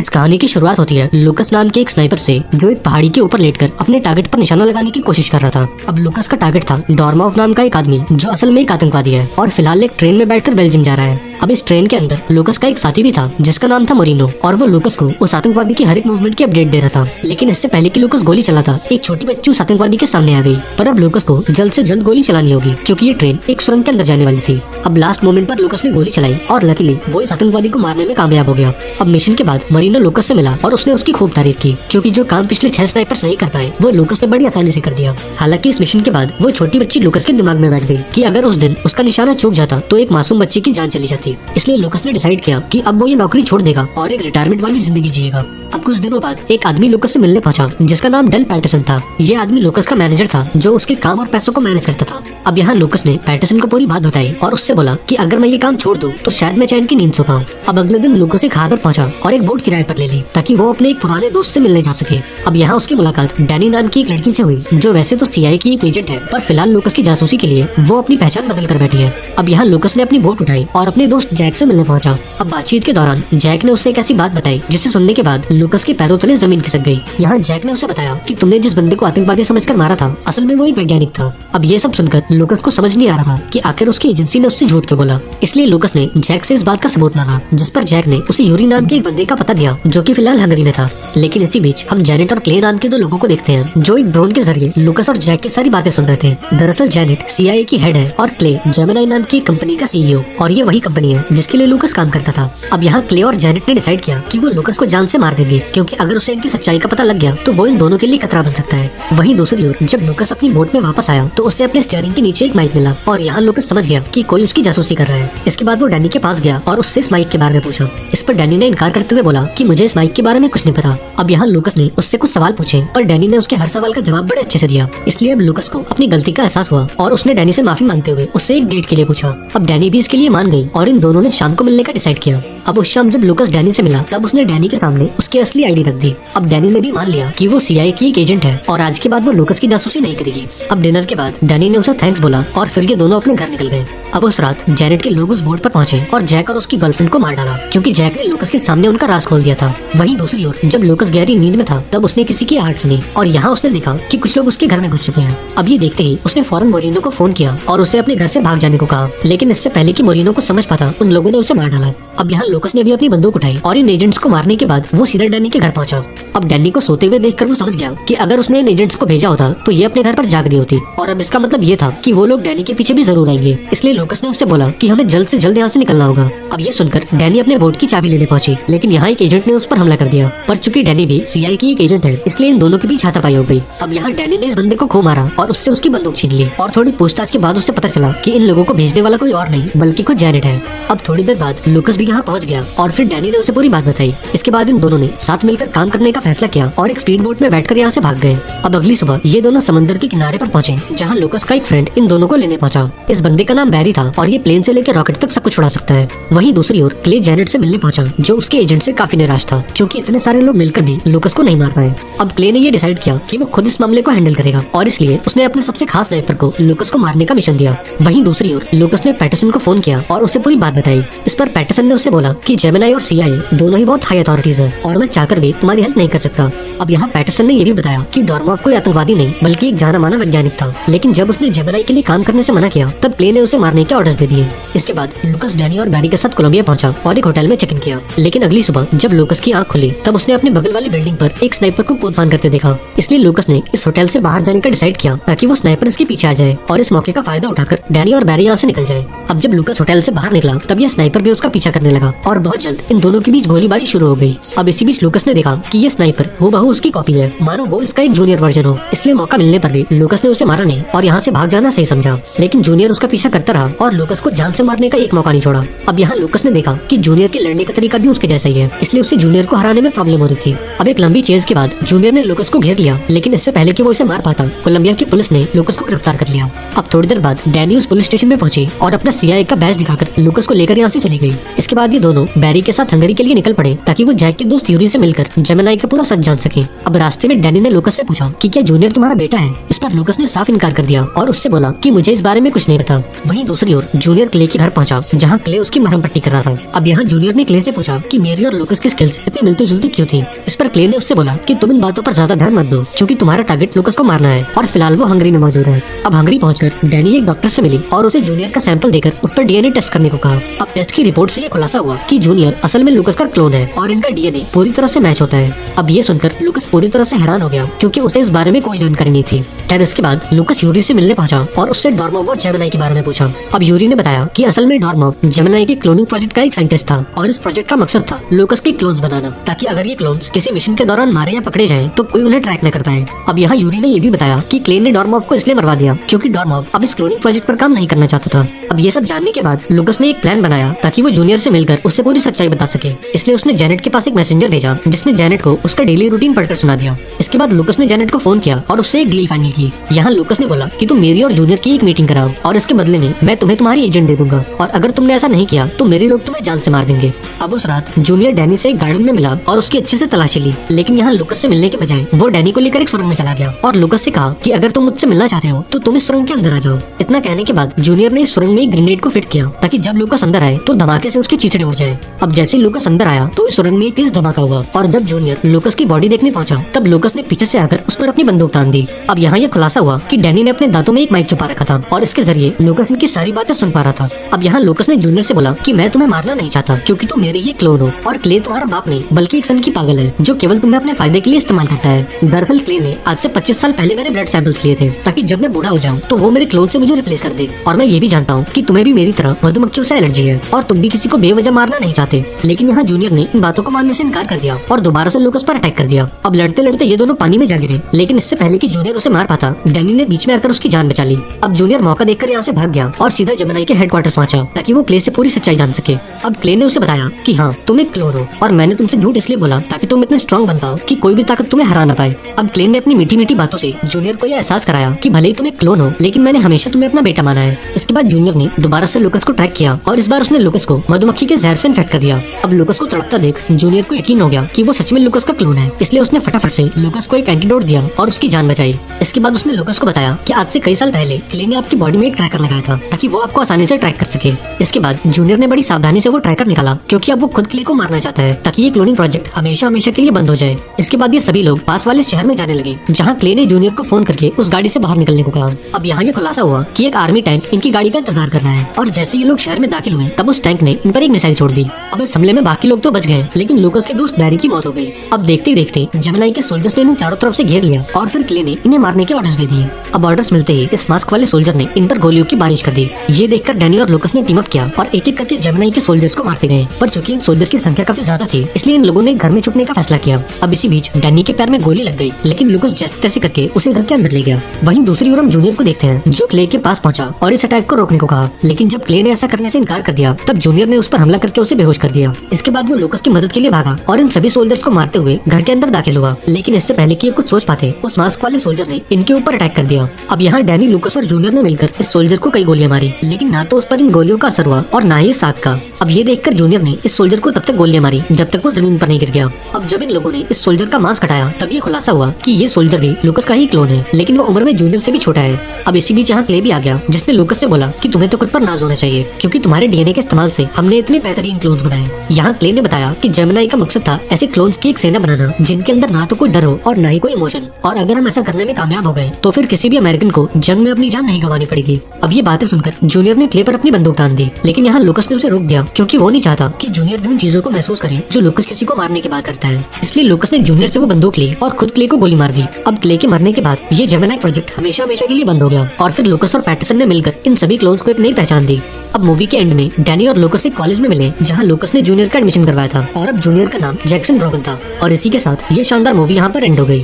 इस कहानी की शुरुआत होती है लूकस नाम के एक स्नाइपर से, जो एक पहाड़ी के ऊपर लेटकर अपने टारगेट पर निशाना लगाने की कोशिश कर रहा था। अब लूकस का टारगेट था डॉर्मॉफ नाम का एक आदमी, जो असल में एक आतंकवादी है और फिलहाल एक ट्रेन में बैठकर बेल्जियम जा रहा है। अब इस ट्रेन के अंदर लूकस का एक साथी भी था जिसका नाम था मोरिनो, और वो लूकस को उस आतंकवादी की हर एक मूवमेंट की अपडेट दे रहा था। लेकिन इससे पहले कि लूकस गोली चलाता, एक छोटी बच्ची उस आतंकवादी के सामने आ गई। पर अब लूकस को जल्द से जल्द गोली चलानी होगी क्योंकि ये ट्रेन एक सुरंग के अंदर जाने वाली थी। अब लास्ट मोमेंट पर लूकस ने गोली चलाई और लकीली वो इस आतंकवादी को मारने में कामयाब हो गया। अब मिशन के बाद मोरिनो लूकस से मिला और उसने उसकी खूब तारीफ की क्योंकि जो काम पिछले 6 स्नाइपर्स नहीं कर पाए वो लूकस ने बड़ी आसानी से कर दिया। हालांकि इस मिशन के बाद वो छोटी बच्ची लूकस के दिमाग में बैठ गई कि अगर उस दिन उसका निशाना चूक जाता तो एक मासूम बच्ची की जान चली जाती। इसलिए लूकस ने डिसाइड किया कि अब वो ये नौकरी छोड़ देगा और एक रिटायरमेंट वाली जिंदगी जिएगा। अब कुछ दिनों बाद एक आदमी लूकस से मिलने पहुंचा जिसका नाम डेल पैटरसन था। ये आदमी लूकस का मैनेजर था जो उसके काम और पैसों को मैनेज करता था। अब यहाँ लूकस ने पैटरसन को पूरी बात बताई और उससे बोला कि अगर मैं ये काम छोड़ दूं तो शायद मैं चैन की नींद सो पाऊं। अब अगले दिन लूकस एक हार्बर पहुंचा और एक बोट किराए पर ले ली ताकि वो अपने एक पुराने दोस्त से मिलने जा सके। अब यहाँ उसकी मुलाकात डैनी नाम की एक लड़की से हुई जो वैसे तो CIA की एक एजेंट है, पर फिलहाल लूकस की जासूसी के लिए वो अपनी पहचान बदल कर बैठी है। अब यहाँ लूकस ने अपनी बोट उठाई और अपने दोस्त जैक से मिलने पहुंचा। अब बातचीत के दौरान जैक ने उससे एक ऐसी बात बताई जिसे सुनने के बाद लूकस के पैरों तले जमीन खिसक गई। यहाँ जैक ने उसे बताया कि तुमने जिस बंदे को आतंकवादी समझकर मारा था असल में वो एक वैज्ञानिक था। अब ये सब सुनकर लूकस को समझ नहीं आ रहा था कि आखिर उसकी एजेंसी ने उससे झूठ क्यों बोला। इसलिए लूकस ने जैक से इस बात का सबूत मांगा, जिस पर जैक ने उसे यूरी नाम के एक बंदे का पता दिया जो कि फिलहाल हंगरी में था। लेकिन इसी बीच हम जेनेट और क्ले नाम के दो लोगों को देखते हैं जो एक ड्रोन के जरिए लूकस और जैक की सारी बातें सुन रहे थे। दरअसल जेनेट CIA की हेड है और क्ले जेमिनाई नाम की कंपनी का CEO, और ये वही कंपनी है जिसके लिए लूकस काम करता था। अब यहाँ क्ले और जेनेट ने डिसाइड किया कि वो लूकस को जान से मार देंगे क्योंकि अगर उसे इनकी सच्चाई का पता लग गया तो वो इन दोनों के लिए खतरा बन सकता है। वहीं दूसरी ओर जब लूकस अपनी बोट में वापस आया तो उसे अपने स्टीयरिंग के नीचे एक माइक मिला और यहाँ लूकस समझ गया कि कोई उसकी जासूसी कर रहा है। इसके बाद वो डैनी के पास गया और उससे इस माइक के बारे में पूछा। इस पर डैनी ने इनकार करते हुए बोला कि मुझे इस माइक के बारे में कुछ नहीं पता। अब यहाँ लूकस ने उससे कुछ सवाल पूछे पर डैनी ने उसके हर सवाल का जवाब बड़े अच्छे से दिया। इसलिए अब लूकस को अपनी गलती का एहसास हुआ और उसने डैनी से माफी मांगते हुए उससे एक डेट के लिए पूछा। अब डैनी भी इसके लिए मान गई और इन दोनों ने शाम को मिलने का डिसाइड किया। अब उस शाम जब लूकस डैनी से मिला तब उसने डैनी के सामने उसकी असली ID रख दी। अब डैनी ने भी मान लिया कि वो CIA की एक एजेंट है और आज के बाद वो लूकस की जासूसी नहीं करेगी। अब डिनर के बाद डैनी ने उसे थैंक्स बोला और फिर ये दोनों अपने घर निकल गए। अब उस रात जेनेट के लोग उस बोट पर पहुंचे और जैक और उसकी गर्लफ्रेंड को मार डाला क्योंकि जैक ने लूकस के सामने उनका राज खोल दिया था। वहीं दूसरी ओर जब लूकस गहरी नींद में था तब उसने किसी की आहट सुनी और यहाँ उसने देखा कि कुछ लोग उसके घर में घुस चुके हैं। अब ये देखते ही उसने फौरन मोरिनो को फोन किया और उसे अपने घर से भाग जाने को कहा, लेकिन इससे पहले कि मोरिनो को समझ पाता उन लोगों ने उसे मार डाला। अब यहाँ लूकस ने भी अपनी बंदूक उठाई और इन एजेंट्स को मारने के बाद वो सीधा डैनी के घर पहुंचा। अब डैनी को सोते हुए देखकर वो समझ गया कि अगर उसने इन एजेंट्स को भेजा होता तो ये अपने घर पर जाग रही होती और अब इसका मतलब ये था कि वो लोग डैनी के पीछे भी जरूर आएंगे। इसलिए लूकस ने उससे बोला कि हमें जल्द से जल्द यहाँ से निकलना होगा। अब ये सुनकर डैनी अपने बोट की चाबी लेने पहुंची, लेकिन यहाँ एक एजेंट ने उस पर हमला कर दिया। पर चूंकि डैनी भी CIA की एक एजेंट है इसलिए इन दोनों के बीच हाथापाई हो गई। अब यहाँ डैनी ने इस बंदे को खूब मारा और उससे उसकी बंदूक छीन ली और थोड़ी पूछताछ के बाद उसे पता चला कि इन लोगों को भेजने वाला कोई और नहीं बल्कि कोई जेनेट है। अब थोड़ी देर बाद लूकस भी यहाँ पहुँच गया और फिर डैनी ने उसे पूरी बात बताई। इसके बाद इन दोनों ने साथ मिलकर काम करने का फैसला किया और एक स्पीड बोट में बैठकर यहाँ से भाग गए। अब अगली सुबह ये दोनों समंदर के किनारे पर पहुंचे जहाँ लूकस का एक फ्रेंड इन दोनों को लेने पहुंचा। इस बंदे का नाम बैरी था और ये प्लेन से लेकर रॉकेट तक सब कुछ उड़ा सकता है। वहीं दूसरी ओर क्ले जेनेट से मिलने पहुंचा जो उसके एजेंट से काफी निराश था क्योंकि इतने सारे लोग मिलकर भी लूकस को नहीं मार पाए। अब क्ले ने ये डिसाइड किया कि वो खुद इस मामले को हैंडल करेगा और इसलिए उसने अपने सबसे खास स्नाइपर को लूकस को मारने का मिशन दिया। वहीं दूसरी ओर लूकस ने पैटरसन को फोन किया और उसे पूरी बात बताई। इस पर पैटरसन ने उसे बोला कि जेमिनाई और CIA दोनों ही बहुत हाई अथॉरिटीज है और मैं चाहकर भी तुम्हारी हेल्प नहीं कर सकता। अब यहाँ पैटरसन ने ये भी बताया कि डॉर्मॉफ कोई आतंकवादी नहीं बल्कि एक जाना माना वैज्ञानिक था, लेकिन जब उसने जेमिनाई के लिए काम करने से मना किया तब क्ले ने उसे मारने के ऑर्डर्स दे दिए। इसके बाद लूकस डैनी और बैरी के साथ कोलंबिया पहुंचा और एक होटल में चेक इन किया। लेकिन अगली सुबह जब लूकस की आंख खुली तब उसने अपने बगल वाली बिल्डिंग पर एक स्नाइपर को कूदफान करते देखा। इसलिए लूकस ने इस होटल से बाहर जाने का डिसाइड किया ताकि वो स्नाइपर इसके पीछे आ जाए और इस मौके का फायदा उठाकर डैनी और बैरी यहाँ से निकल जाए। अब जब लूकस होटल से बाहर निकला तब यह स्नाइपर भी उसका पीछा करने लगा और बहुत जल्द इन दोनों के बीच गोलीबारी शुरू हो गई। अब इसी बीच लूकस ने देखा कि ये स्नाइपर हूबहू उसकी कॉपी है, मानो वो इसका एक जूनियर वर्जन हो। इसलिए मौका मिलने पर भी लूकस ने उसे मारा नहीं और यहाँ से भाग जाना सही समझा। लेकिन जूनियर उसका पीछा करता रहा और लूकस को जान से मारने का एक मौका नहीं छोड़ा। अब यहाँ लूकस ने देखा कि जूनियर के लड़ने का तरीका भी उसके जैसा ही है, इसलिए उसे जूनियर को हराने में प्रॉब्लम हो रही थी। अब एक लंबी चेज के बाद जूनियर ने लूकस को घेर लिया, लेकिन इससे पहले कि वो इसे मार पाता कोलंबिया की पुलिस ने लूकस को गिरफ्तार कर लिया। अब थोड़ी देर बाद डैनी उस पुलिस स्टेशन में पहुंची और अपना CIA का बैज दिखाकर लूकस को लेकर यहाँ से चली गई। इसके बाद ये दोनों बैरी के साथ हंगरी के लिए निकल पड़े ताकि वो जैक के दोस्त यूरी से मिलकर जेमिनाई का पूरा सच जान सके। थी। अब रास्ते में डैनी ने लूकस से पूछा कि क्या जूनियर तुम्हारा बेटा है। इस पर लूकस ने साफ इनकार कर दिया और उससे बोला कि मुझे इस बारे में कुछ नहीं पता। वहीं दूसरी ओर जूनियर क्ले के घर पहुंचा, जहां क्ले उसकी मरहम पट्टी कर रहा था। अब यहाँ जूनियर ने क्ले से पूछा कि मेरी और लूकस की स्किल्स इतनी मिलती जुलती क्यों थी। इस पर क्ले ने उससे बोला कि तुम इन बातों पर ज्यादा ध्यान मत दो, क्योंकि तुम्हारा टारगेट लूकस को मारना है और फिलहाल वो हंगरी में मौजूद है। अब हंगरी पहुंचकर डैनी एक डॉक्टर से मिली और उसे जूनियर का सैंपल देकर उस पर डीएनए टेस्ट करने को कहा। अब टेस्ट की रिपोर्ट से ये खुलासा हुआ कि जूनियर असल में लूकस का क्लोन है और इनका डीएनए पूरी तरह से मैच होता है। अब ये सुनकर लूकस पूरी तरह से हैरान हो गया, क्योंकि उसे इस बारे में कोई जानकारी नहीं थी। खैर इसके बाद लूकस यूरी से मिलने पहुंचा और उससे डॉर्मॉव और जेमिनी के बारे में पूछा। अब यूरी ने बताया कि असल में डॉर्मॉव जेमिनी के क्लोनिंग प्रोजेक्ट का एक साइंटिस्ट था और इस प्रोजेक्ट का मकसद था लूकस के क्लोन्स बनाना, ताकि अगर ये क्लोन्स किसी मिशन के दौरान मारे या पकड़े जाएं तो कोई उन्हें ट्रैक न कर पाए। अब यहाँ यूरी ने ये भी बताया कि क्ले ने डॉर्मॉव को इसलिए मरवा दिया क्योंकि डॉर्मॉव अब इस क्लोनिंग प्रोजेक्ट पर काम नहीं करना चाहता था। अब ये सब जानने के बाद लूकस ने एक प्लान बनाया ताकि वो जूनियर से मिलकर उससे पूरी सच्चाई बता सके। इसलिए उसने जेनेट के पास एक मैसेंजर भेजा, जिसने जेनेट को उसका डेली रूटीन पढ़कर सुना दिया। इसके बाद लूकस ने जेनेट को फोन किया और उससे एक डील फाइनल की। यहाँ लूकस ने बोला कि तुम मेरी और जूनियर की एक मीटिंग कराओ और इसके बदले में मैं तुम्हें तुम्हारी एजेंट दे दूंगा, और अगर तुमने ऐसा नहीं किया तो मेरे लोग तुम्हें जान से मार देंगे। अब उस रात जूनियर डैनी से एक गार्डन में मिला और उसकी अच्छे से तलाशी ली, लेकिन यहाँ लूकस से मिलने के बजाय वो डैनी को लेकर एक सुरंग में चला गया और लूकस से कहा कि अगर तुम मुझसे मिलना चाहते हो तो तुम इस सुरंग के अंदर आ जाओ। इतना कहने के बाद जूनियर ने इस सुरंग में एक ग्रेनेड को फिट किया ताकि जब लूकस अंदर आए तो धमाके से उसके चीथड़े उड़ जाए। अब जैसे लूकस अंदर आया तो इस सुरंग में एक तेज धमाका हुआ और जब जूनियर लूकस की बॉडी देखने पहुंचा तब लूकस ने पीछे से आकर उस पर अपनी बंदूक तान दी। अब यहाँ ये खुलासा हुआ कि डैनी ने अपने दांतों में एक माइक छुपा रखा था और इसके जरिए लूकस इनकी सारी बातें सुन पा रहा था। अब यहाँ लूकस ने जूनियर से बोला कि मैं तुम्हें मारना नहीं चाहता क्योंकि तुम मेरे ये क्लोन हो और क्ले तुम्हारा बाप नहीं बल्कि एक सन की पागल है जो केवल तुम्हें अपने फायदे के लिए इस्तेमाल करता है। दरअसल क्ले ने आज से 25 साल पहले मेरे ब्लड सैंपल्स लिए थे ताकि जब मैं बूढ़ा हो जाऊं तो वो मेरे क्लोन से मुझे रिप्लेस कर दे। और मैं ये भी जानता हूँ कि तुम्हें भी मेरी तरह मधुमक्खियों से एलर्जी है और तुम भी किसी को बेवजह मारना नहीं चाहते। लेकिन यहाँ जूनियर ने इन बातों को मानने से इनकार कर दिया और दोबारा से लूकस पर अटैक कर दिया। अब लड़ते लड़ते ये दोनों पानी में जा गिरे, लेकिन इससे पहले कि जूनियर उसे मार पाता डैनी ने बीच में आकर उसकी जान बचा ली। अब जूनियर मौका देखकर यहाँ से भाग गया और सीधा जेमिनी के हेडक्वार्टर्स पहुंचा ताकि वो क्ले से पूरी सच्चाई जान सके। अब क्ले ने उसे बताया कि हाँ तुम एक क्लोन हो और मैंने तुमसे झूठ इसलिए बोला ताकि तुम इतने स्ट्रॉन्ग बन पाओ कि कोई भी ताकत तुम्हें हरा ना पाए। अब क्ले ने अपनी मीठी मीठी बातों से जूनियर को यह एहसास कराया कि भले ही तुम एक क्लोन हो लेकिन मैंने हमेशा तुम्हें अपना बेटा माना है। इसके बाद जूनियर ने दोबारा से लूकस को ट्रैक किया और इस बार उसने लूकस को मधुमक्खी के जहर से इन्फेक्ट कर दिया। अब लूकस को तड़पता देख जूनियर को यकीन हो गया कि वो सच में लूकस का क्लोन है, इसलिए उसने फटाफट से लूकस को एक एंटीडोट दिया और उसकी जान बचाई। इसके बाद उसने लूकस को बताया कि आज से कई साल पहले क्ले ने आपकी बॉडी में एक ट्रैकर लगाया था ताकि वो आपको आसानी से ट्रैक कर सके। इसके बाद जूनियर ने बड़ी सावधानी से वो ट्रैकर निकाला क्योंकि अब वो खुद क्ले को मारना चाहता है ताकि ये क्लोनिंग प्रोजेक्ट हमेशा हमेशा के लिए बंद हो जाए। इसके बाद ये सभी लोग पास वाले शहर में जाने लगे जहाँ क्ले ने जूनियर को फोन करके उस गाड़ी से बाहर निकलने को कहा। अब यहाँ ये खुलासा हुआ कि एक आर्मी टैंक इनकी गाड़ी का इंतजार कर रहा है और जैसे ये लोग शहर में दाखिल हुए तब उस टैंक ने इन पर एक मिसाइल छोड़ दी। अब इस हमले में बाकी लोग तो बच गए लेकिन लूकस के दोस्त बैरी की मौत हो गई। अब देखते ही देखते जेमिनी के सोल्जर्स ने इन्हें चारों तरफ से घेर लिया और फिर क्ले ने इन्हें मारने के ऑर्डर्स दे दिए। अब ऑर्डर्स मिलते ही इस मास्क वाले सोल्जर ने इन पर गोलियों की बारिश कर दी। ये देखकर डैनी और लूकस ने टीम अप किया और एक एक करके जेमिनी के सोल्जर्स को मारते गए, पर चूंकि इन सोल्जर्स की संख्या काफी ज्यादा थी इसलिए इन लोगों ने घर में छुपने का फैसला किया। अब इसी बीच डैनी के पैर में गोली लग गई लेकिन लूकस जैसे तैसे करके उसे घर के अंदर ले गया। वहीं दूसरी ओर हम जूनियर को देखते हैं जो क्ले के पास पहुंचा और इस अटैक को रोकने को कहा, लेकिन जब क्ले ने ऐसा करने से इनकार कर दिया तब जूनियर ने उस पर हमला करके उसे बेहोश कर दिया। इसके बाद वो लूकस की मदद के लिए भागा और इन सभी सोल्जर्स को मारते हुए घर के अंदर दाखिल हुआ, लेकिन इससे पहले कि ये कुछ सोच पाते उस मास्क वाले सोल्जर ने इनके ऊपर अटैक कर दिया। अब यहाँ डैनी, लूकस और जूनियर ने मिलकर इस सोल्जर को कई गोलियां मारी, लेकिन ना तो उस पर इन गोलियों का असर हुआ और ना ही साग का। अब ये देखकर जूनियर ने इस सोल्जर को तब तक गोलियां मारी जब तक वो जमीन पर नहीं गिर गया। अब जब इन लोगों ने इस सोल्जर का मांस हटाया तब ये खुलासा हुआ कि ये सोल्जर भी लूकस का ही क्लोन है, लेकिन वो उम्र में जूनियर से भी छोटा है। अब इसी बीच यहाँ क्ले भी आ गया जिसने लूकस से बोला कि तुम्हें तो खुद पर नाज होना चाहिए क्योंकि तुम्हारे डीएनए के इस्तेमाल से हमने इतने बेहतरीन क्लोन्स बनाए। यहाँ क्ले ने बताया कि जेमिनी का मकसद था ऐसे क्लोन्स की एक सेना बनाना जिनके अंदर ना तो कोई डर हो और ना ही कोई इमोशन, और अगर हम ऐसा करने में कामयाब हो गए तो फिर किसी भी अमेरिकन को जंग में अपनी जान नहीं गंवानी पड़ेगी। अब ये बातें सुनकर जूनियर ने क्ले पर अपनी बंदूक तान दी, लेकिन यहाँ लूकस ने उसे रोक दिया क्योंकि वो नहीं चाहता कि जूनियर भी उन चीजों को महसूस करे जो लूकस किसी को मारने की बात करता है। इसलिए लूकस ने जूनियर से वो बंदूक ली और खुद क्ले को गोली मार दी। अब क्ले के मरने के बाद ये जेमिनी प्रोजेक्ट हमेशा हमेशा के लिए बंद हो गया और फिर लूकस और पैटरसन ने मिलकर इन सभी क्लोन्स को एक नई पहचान दी। अब मूवी के एंड में डैनी और लूकस एक कॉलेज में मिले जहाँ लूकस ने जूनियर का एडमिशन करवाया था और अब जूनियर का नाम जैक्सन ब्रोगन था। और इसी के साथ ये शानदार मूवी यहाँ पर एंड हो गई।